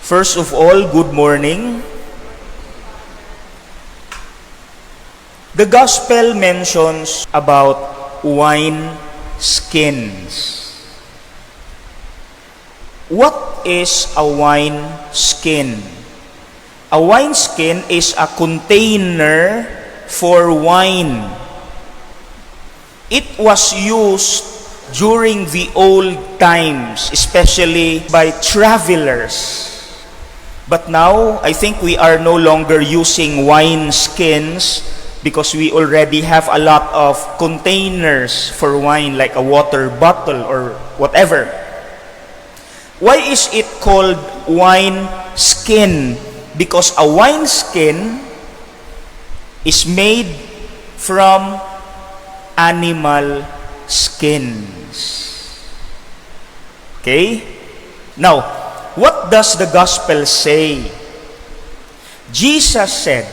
First of all, good morning. The Gospel mentions about wine skins. What is a wine skin? A wine skin is a container for wine. It was used during the old times, especially by travelers. But now, I think we are no longer using wine skins because we already have a lot of containers for wine, like a water bottle or whatever. Why is it called wine skin? Because a wine skin is made from animal skins. Okay? Now, what does the gospel say? Jesus said,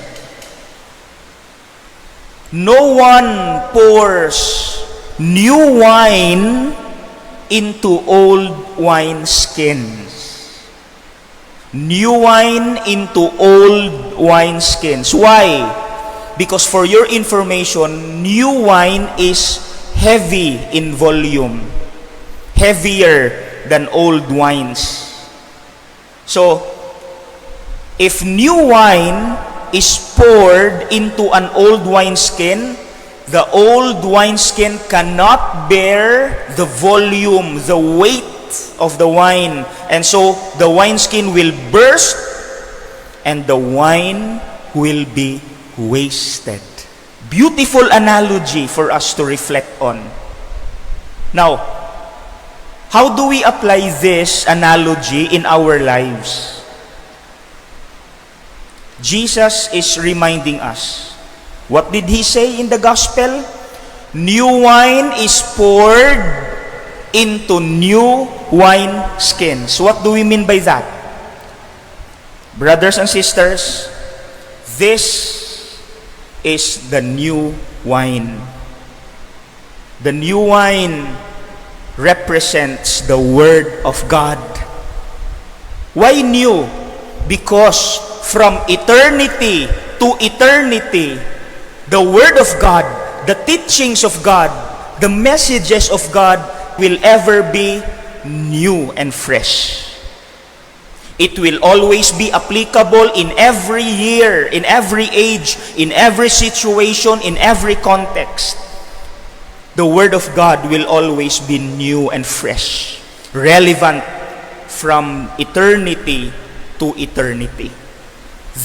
"No one pours new wine into old wine skins." New wine into old wine skins. Why? Because for your information, new wine is heavy in volume, heavier than old wines. So, if new wine is poured into an old wineskin, the old wineskin cannot bear the volume, the weight of the wine. And so, the wineskin will burst and the wine will be wasted. Beautiful analogy for us to reflect on. Now, how do we apply this analogy in our lives? Jesus is reminding us. What did he say in the gospel? New wine is poured into new wine skins. What do we mean by that? Brothers and sisters, this is the new wine. The new wine represents the Word of God. Why new? Because from eternity to eternity, the Word of God, the teachings of God, the messages of God will ever be new and fresh. It will always be applicable in every year, in every age, in every situation, in every context. The Word of God will always be new and fresh, relevant from eternity to eternity.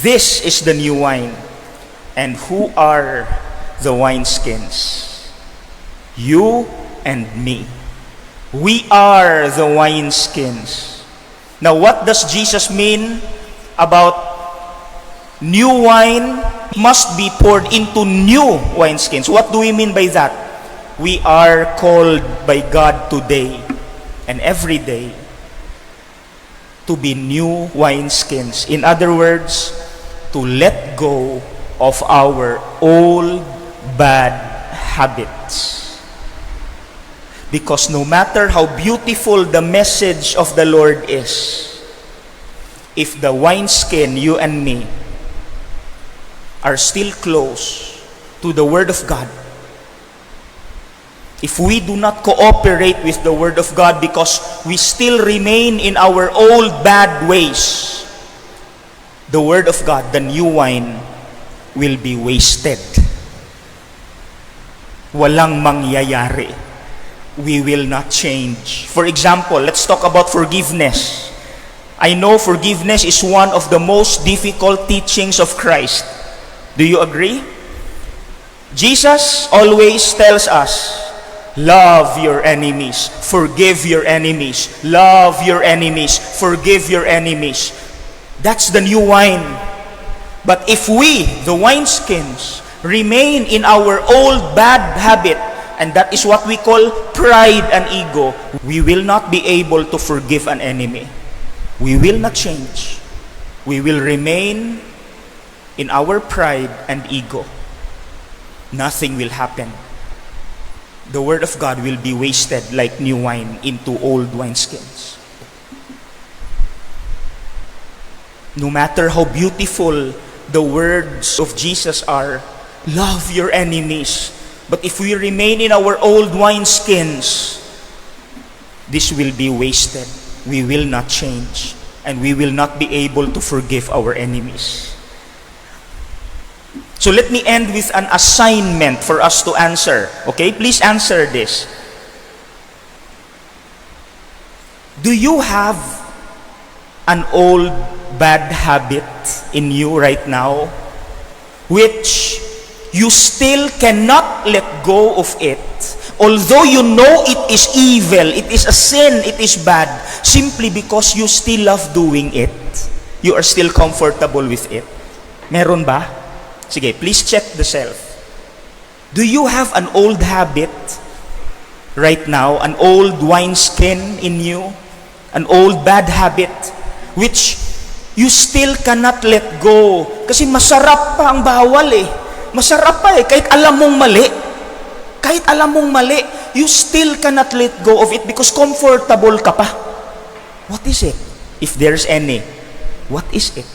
This is the new wine. And who are the wineskins? You and me. We are the wineskins. Now, what does Jesus mean about new wine must be poured into new wineskins? What do we mean by that? We are called by God today and every day to be new wineskins. In other words, to let go of our old bad habits. Because no matter how beautiful the message of the Lord is, if the wineskin, you and me, are still close to the Word of God, if we do not cooperate with the Word of God because we still remain in our old bad ways, the Word of God, the new wine, will be wasted. Walang mangyayari. We will not change. For example, let's talk about forgiveness. I know forgiveness is one of the most difficult teachings of Christ. Do you agree? Jesus always tells us, love your enemies, forgive your enemies, love your enemies, forgive your enemies. That's the new wine. But if we, the wineskins, remain in our old bad habit, and that is what we call pride and ego, we will not be able to forgive an enemy. We will not change. We will remain in our pride and ego. Nothing will happen. The Word of God will be wasted like new wine into old wineskins. No matter how beautiful the words of Jesus are, love your enemies. But if we remain in our old wineskins, this will be wasted. We will not change. And we will not be able to forgive our enemies. So let me end with an assignment for us to answer. Okay? Please answer this. Do you have an old bad habit in you right now which you still cannot let go of it, although you know it is evil, it is a sin, it is bad, simply because you still love doing it? You are still comfortable with it. Meron ba? Sige, please check the self. Do you have an old habit right now, an old wineskin in you, an old bad habit which you still cannot let go? Kasi masarap pa ang bawal eh. Masarap pa eh, kahit alam mong mali. Kahit alam mong mali, you still cannot let go of it because comfortable ka pa. What is it? If there's any, what is it?